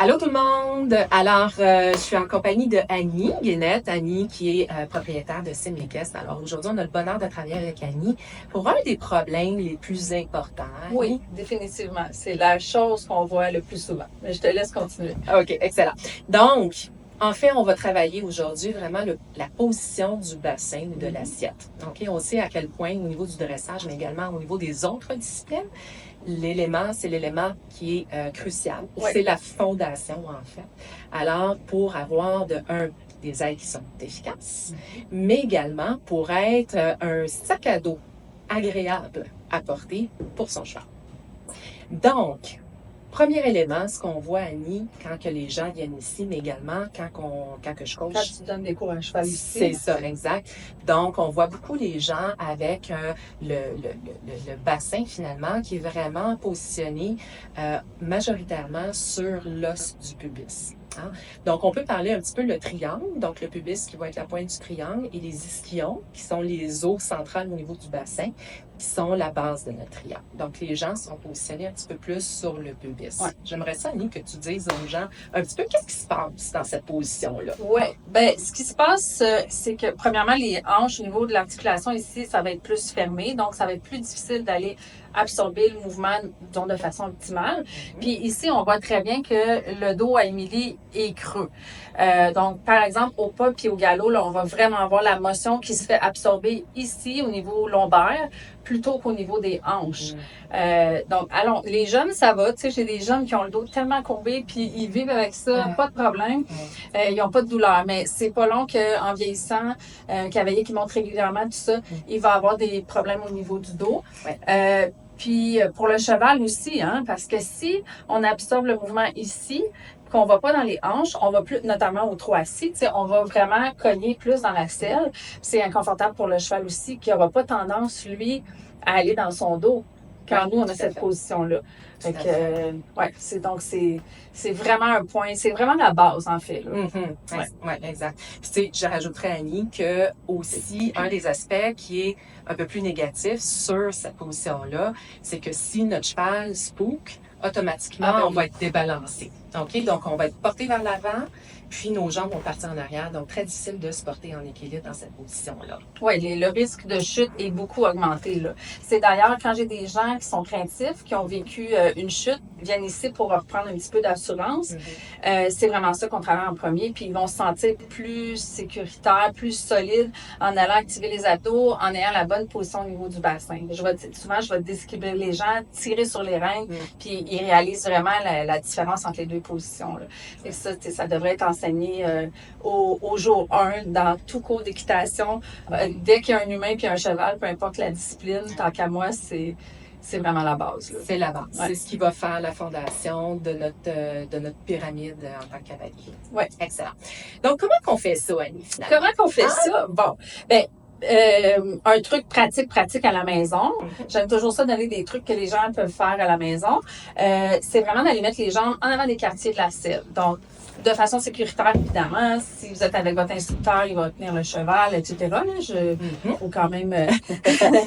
Allô tout le monde! Alors, je suis en compagnie de Annie Guénette, Annie qui est propriétaire de Simlikest. Alors aujourd'hui, on a le bonheur de travailler avec Annie pour un des problèmes les plus importants. Oui, définitivement. C'est la chose qu'on voit le plus souvent. Mais je te laisse continuer. OK, excellent. Donc, en fait, on va travailler aujourd'hui vraiment la position du bassin ou de l'assiette. OK, on sait à quel point au niveau du dressage, mais également au niveau des autres disciplines, c'est l'élément qui est crucial. Oui. C'est la fondation, en fait. Alors, pour avoir des aides qui sont efficaces, mais également pour être un sac à dos agréable à porter pour son cheval. Donc, premier élément, ce qu'on voit, Annie, quand que les gens viennent ici, mais également quand que je coach. Quand tu donnes des cours à cheval ici. C'est ça, exact. Donc, on voit beaucoup les gens avec le bassin, finalement, qui est vraiment positionné majoritairement sur l'os du pubis. Hein? Donc, on peut parler un petit peu le triangle, donc le pubis qui va être la pointe du triangle, et les ischions, qui sont les os centrales au niveau du bassin, qui sont la base de notre triangle. Donc, les gens sont positionnés un petit peu plus sur le pubis. Ouais. J'aimerais ça, Annie, que tu dises aux gens un petit peu qu'est-ce qui se passe dans cette position-là. Oui, ben ce qui se passe, c'est que premièrement, les hanches au niveau de l'articulation ici, ça va être plus fermé, donc ça va être plus difficile d'aller absorber le mouvement de façon optimale. Puis ici, on voit très bien que le dos à Émilie est creux. Donc, par exemple, au pas puis au galop, là, on va vraiment avoir la motion qui se fait absorber ici au niveau lombaire plutôt qu'au niveau des hanches. Donc, allons, les jeunes, ça va. Tu sais, j'ai des jeunes qui ont le dos tellement courbé puis ils vivent avec ça, pas de problème. Ils n'ont pas de douleur. Mais c'est pas long qu'en vieillissant, cavalier qui monte régulièrement, tout ça, il va avoir des problèmes au niveau du dos. Puis pour le cheval aussi, hein, parce que si on absorbe le mouvement ici, qu'on va pas dans les hanches, on va plus, notamment au trot assis, tu sais, on va vraiment cogner plus dans la selle. C'est inconfortable pour le cheval aussi, qui aura pas tendance, lui, à aller dans son dos quand nous, on a cette position-là. Fait que, c'est vraiment un point, c'est vraiment la base, en fait. Oui, exact. Puis, tu sais, je rajouterais, Annie, que aussi, un des aspects qui est un peu plus négatif sur cette position-là, c'est que si notre cheval spook, automatiquement, on va être débalancé. OK? Donc, on va être porté vers l'avant, puis nos jambes vont partir en arrière. Donc, très difficile de se porter en équilibre dans cette position-là. Oui, le risque de chute est beaucoup augmenté, là. C'est d'ailleurs, quand j'ai des gens qui sont craintifs, qui ont vécu une chute, viennent ici pour reprendre un petit peu d'assurance, c'est vraiment ça qu'on travaille en premier. Puis, ils vont se sentir plus sécuritaires, plus solides en allant activer les abdos, en ayant la bonne position au niveau du bassin. Souvent, je vais déséquilibrer les gens, tirer sur les rênes, puis ils réalisent vraiment la différence entre les deux positions, là. Et ça devrait être enseigné au jour 1 dans tout cours d'équitation. Dès qu'il y a un humain puis un cheval, peu importe la discipline, tant qu'à moi, c'est vraiment la base, là. C'est la base. Ouais. C'est ce qui va faire la fondation de notre pyramide en tant que cavalier. Oui. Excellent. Donc, comment qu'on fait ça, Annie, finalement? Comment qu'on fait ça? Bon, un truc pratique à la maison. J'aime toujours ça, donner des trucs que les gens peuvent faire à la maison. C'est vraiment d'aller mettre les jambes en avant des quartiers de la selle. Donc, de façon sécuritaire, évidemment. Si vous êtes avec votre instructeur, il va tenir le cheval, etc. Là, faut quand même...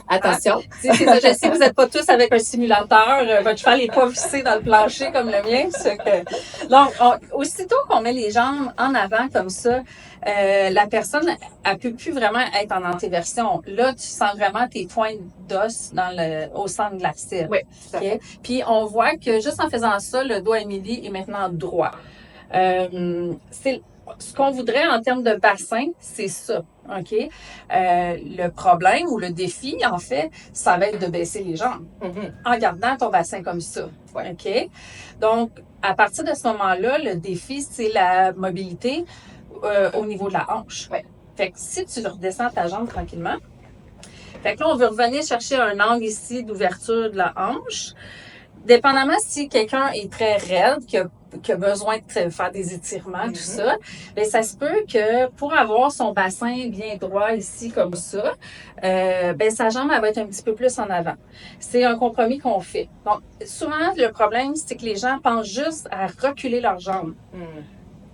Attention. C'est ça, je sais que vous n'êtes pas tous avec un simulateur. Votre cheval n'est pas vissé dans le plancher comme le mien. Donc, aussitôt qu'on met les jambes en avant comme ça, la personne, elle peut plus vraiment être en antéversion. Là, tu sens vraiment tes pointes d'os au centre de la selle. Oui. Okay? Puis, on voit que juste en faisant ça, le dos à Émilie est maintenant droit. Ce qu'on voudrait en termes de bassin, c'est ça, OK? Le problème ou le défi, en fait, ça va être de baisser les jambes en gardant ton bassin comme ça, OK? Donc, à partir de ce moment-là, le défi, c'est la mobilité au niveau de la hanche. Fait que si tu redescends ta jambe tranquillement, fait que là, on veut revenir chercher un angle ici d'ouverture de la hanche. Dépendamment si quelqu'un est très raide, qui a besoin de faire des étirements, tout ça, bien, ça se peut que pour avoir son bassin bien droit ici, comme ça, bien, sa jambe, elle va être un petit peu plus en avant. C'est un compromis qu'on fait. Donc, souvent, le problème, c'est que les gens pensent juste à reculer leurs jambes.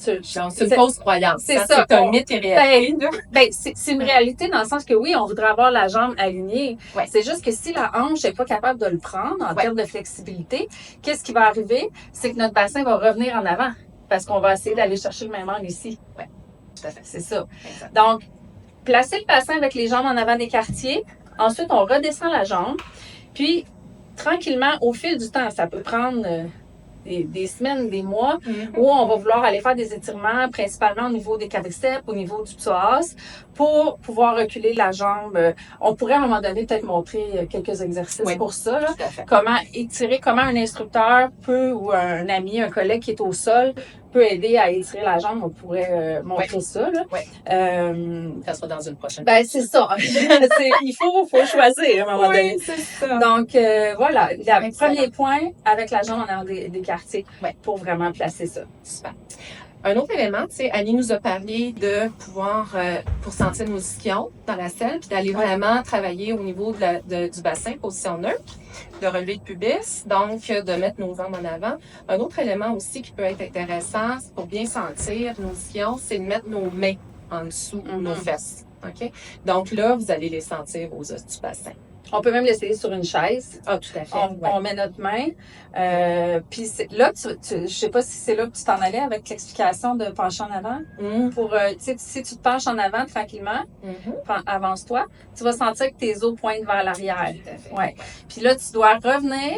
C'est une fausse croyance. C'est ça. C'est un mythe et réalité. C'est une réalité dans le sens que oui, on voudrait avoir la jambe alignée. Ouais. C'est juste que si la hanche n'est pas capable de le prendre en termes de flexibilité, qu'est-ce qui va arriver? C'est que notre bassin va revenir en avant. parce qu'on va essayer d'aller chercher le même angle ici. Oui, tout à fait. C'est ça. Exact. Donc, placer le bassin avec les jambes en avant des quartiers. Ensuite, on redescend la jambe. Puis, tranquillement, au fil du temps, ça peut prendre des semaines, des mois, où on va vouloir aller faire des étirements, principalement au niveau des quadriceps, au niveau du psoas, pour pouvoir reculer la jambe. On pourrait à un moment donné peut-être montrer quelques exercices pour ça. Là. Tout à fait. Comment étirer, comment un instructeur peut, ou un ami, un collègue qui est au sol, peut aider à étirer la jambe. On pourrait montrer ça. Là. Ça sera dans une prochaine. Ben, c'est ça. Il faut choisir à un moment donné. C'est ça. Donc, voilà. Le premier point avec la jambe en arrière des quartiers pour vraiment placer ça. Super. Un autre élément, tu sais, Annie nous a parlé de pouvoir, pour sentir nos ischions dans la selle, puis d'aller vraiment travailler au niveau du bassin, position neutre, de relever le pubis, donc de mettre nos jambes en avant. Un autre élément aussi qui peut être intéressant pour bien sentir nos ischions, c'est de mettre nos mains en dessous de nos fesses. OK? Donc là, vous allez les sentir aux os du bassin. On peut même l'essayer sur une chaise. Ah, tout à fait. On met notre main. Puis là, je sais pas si c'est là que tu t'en allais avec l'explication de pencher en avant. Pour, si tu te penches en avant tranquillement, avance-toi, tu vas sentir que tes os pointent vers l'arrière. Tout à fait. Ouais. Puis là, tu dois revenir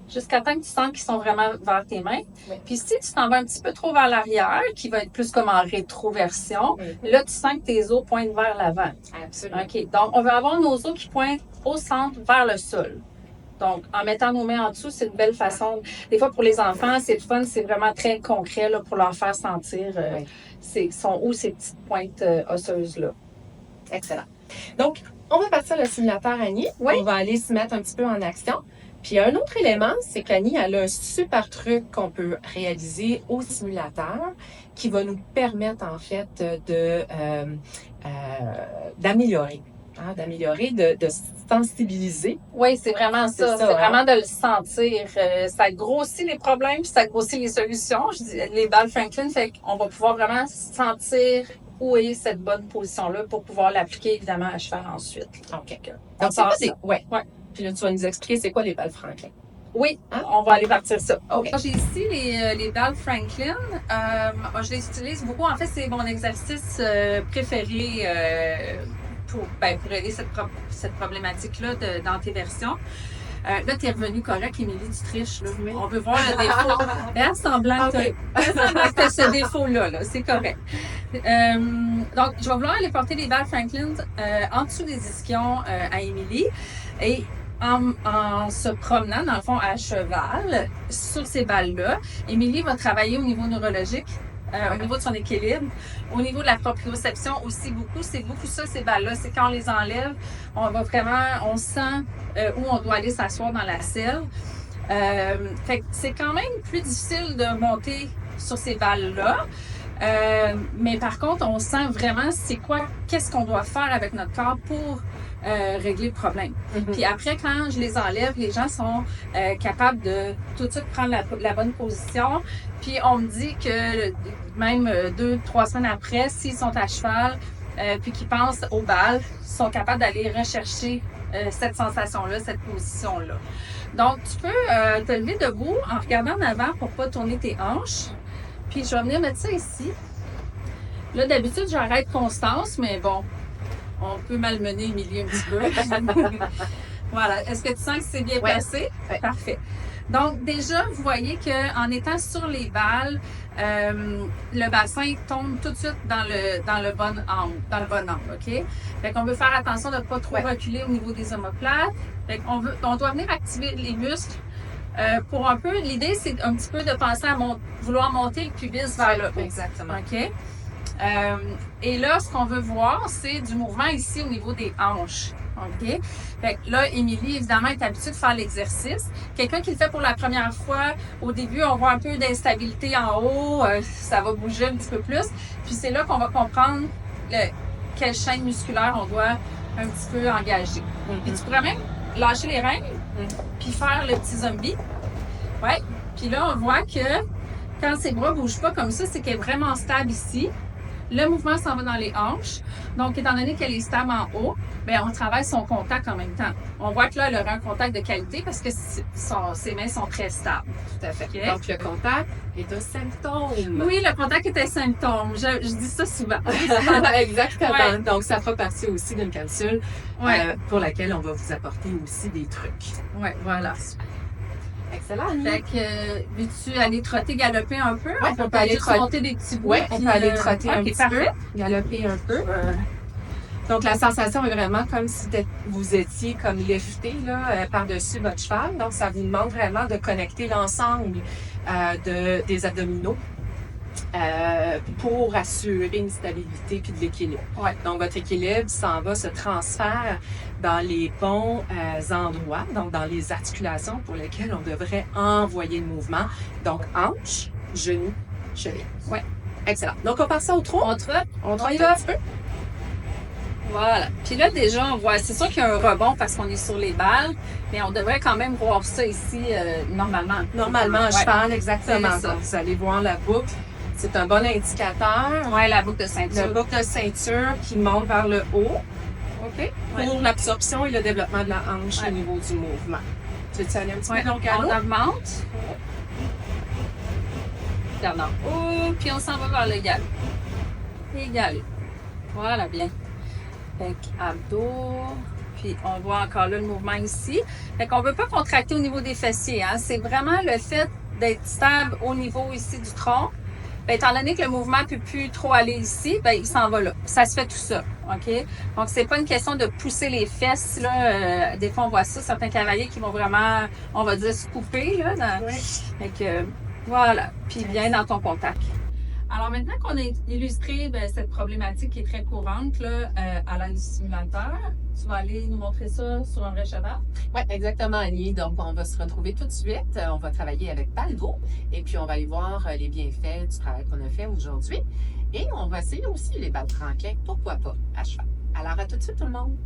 jusqu'à temps que tu sens qu'ils sont vraiment vers tes mains. Oui. Puis si tu t'en vas un petit peu trop vers l'arrière, qui va être plus comme en rétroversion, là, tu sens que tes os pointent vers l'avant. Absolument. OK. Donc, on veut avoir nos os qui pointent au centre vers le sol. Donc, en mettant nos mains en dessous, c'est une belle façon. Des fois, pour les enfants, c'est le fun, c'est vraiment très concret là, pour leur faire sentir sont où ces petites pointes osseuses-là. Excellent. Donc, on va partir le simulateur, Annie. Oui. On va aller se mettre un petit peu en action. Puis un autre élément, c'est qu'Annie, elle a un super truc qu'on peut réaliser au simulateur qui va nous permettre, en fait, d'améliorer. De sensibiliser. Oui, c'est vraiment ça. C'est vraiment de le sentir. Ça grossit les problèmes, puis ça grossit les solutions. Je dis les balles Franklin, fait qu'on va pouvoir vraiment sentir où est cette bonne position-là pour pouvoir l'appliquer, évidemment, à cheval ensuite. OK. Donc, c'est pas ça. Ouais. Puis là, tu vas nous expliquer c'est quoi les balles Franklin. Oui, on va aller partir ça. OK. J'ai ici les balles Franklin. Je les utilise beaucoup. En fait, c'est mon exercice préféré pour aider cette problématique-là d'antéversion. Là, tu es revenu correct, Émilie, tu triches. Là. On veut voir le défaut. Fais semblant que tu as ce défaut-là. Là. C'est correct. Donc, je vais vouloir aller porter les balles Franklin en dessous des ischions à Émilie. Et en se promenant, dans le fond, à cheval, sur ces balles-là, Émilie va travailler au niveau neurologique, au niveau de son équilibre, au niveau de la proprioception aussi beaucoup. C'est beaucoup ça, ces balles-là. C'est quand on les enlève, on sent où on doit aller s'asseoir dans la selle. Fait que c'est quand même plus difficile de monter sur ces balles-là. Mais par contre, on sent vraiment qu'est-ce qu'on doit faire avec notre corps pour régler le problème. Puis après, quand je les enlève, les gens sont capables de tout de suite prendre la bonne position. Puis on me dit que même 2-3 semaines après, s'ils sont à cheval, puis qu'ils pensent aux balles, ils sont capables d'aller rechercher cette sensation-là, cette position-là. Donc, tu peux te lever debout en regardant en avant pour pas tourner tes hanches. Puis je vais venir mettre ça ici. Là, d'habitude, j'arrête Constance, mais bon, on peut malmener Émilie un petit peu. Voilà. Est-ce que tu sens que c'est bien placé? Oui. Parfait. Donc, déjà, vous voyez qu'en étant sur les balles, le bassin tombe tout de suite dans le bon angle, OK? Fait qu'on veut faire attention de ne pas trop reculer au niveau des omoplates. Fait qu'on doit venir activer les muscles. Pour un peu, l'idée, c'est un petit peu de penser à vouloir monter le pubis vers le haut. Exactement. OK? Et là, ce qu'on veut voir, c'est du mouvement ici au niveau des hanches. OK? Fait que là, Émilie, évidemment, est habituée de faire l'exercice. Quelqu'un qui le fait pour la première fois, au début, on voit un peu d'instabilité en haut, ça va bouger un petit peu plus. Puis c'est là qu'on va comprendre quelle chaîne musculaire on doit un petit peu engager. Puis tu pourrais même lâcher les rênes, puis faire le petit zombie. Ouais. Puis là, on voit que quand ses bras ne bougent pas comme ça, c'est qu'elle est vraiment stable ici. Le mouvement s'en va dans les hanches. Donc, étant donné qu'elle est stable en haut, bien, on travaille son contact en même temps. On voit que là, elle aura un contact de qualité parce que ses mains sont très stables. Tout à fait. OK? Donc, le contact est un symptôme. Oui, le contact est un symptôme. Je dis ça souvent. Exactement. Ouais. Donc, ça fera partie aussi d'une capsule Ouais. pour laquelle on va vous apporter aussi des trucs. Oui, voilà. Excellent, Annie. Fait que, veux-tu aller trotter, galoper un peu? Ouais, on peut aller trotter. monter des petits bouts. Oui, on puis, peut aller trotter un ok, petit parfait. peu, galoper un peu. Donc, la sensation est vraiment comme si vous étiez comme lifté là, par-dessus votre cheval. Donc, ça vous demande vraiment de connecter l'ensemble des abdominaux pour assurer une stabilité puis de l'équilibre. Ouais. Donc, votre équilibre s'en va, se transfère dans les bons endroits, donc dans les articulations pour lesquelles on devrait envoyer le mouvement. Donc, hanche, genou, cheville. Oui. Excellent. Donc, on passe ça au trot. On trotte. On trotte y un va. petit peu. Voilà. Puis là, déjà, on voit, c'est sûr qu'il y a un rebond parce qu'on est sur les balles, mais on devrait quand même voir ça ici normalement. Normalement, un Ouais. cheval, exactement. C'est ça. Donc, vous allez voir la boucle. C'est un bon indicateur. Ouais, la boucle de ceinture. La boucle de ceinture qui monte vers le haut. OK? Ouais. Pour l'absorption et le développement de la hanche Ouais. au niveau du mouvement. Tu veux aller un petit Ouais. peu dans le galop? On augmente. Regarde en haut, puis on s'en va vers le galop. Et galop. Voilà, bien. Fait abdos. Puis on voit encore là le mouvement ici. Fait qu'on ne veut pas contracter au niveau des fessiers. Hein. C'est vraiment le fait d'être stable au niveau ici du tronc. Bien, étant donné que le mouvement ne peut plus trop aller ici, bien, il s'en va là. Ça se fait tout ça. OK? Donc, c'est pas une question de pousser les fesses. Là. Des fois, on voit ça, certains cavaliers qui vont vraiment, on va dire, se couper. Là, dans... Oui. Fait que, voilà. Puis bien dans ton contact. Alors maintenant qu'on a illustré cette problématique qui est très courante là, à l'aide du simulateur, tu vas aller nous montrer ça sur un vrai cheval. Oui, exactement, Annie. Donc, on va se retrouver tout de suite. On va travailler avec Baldo et puis on va aller voir les bienfaits du travail qu'on a fait aujourd'hui. Et on va essayer aussi les balles tranquilles, pourquoi pas, à cheval. Alors, à tout de suite, tout le monde!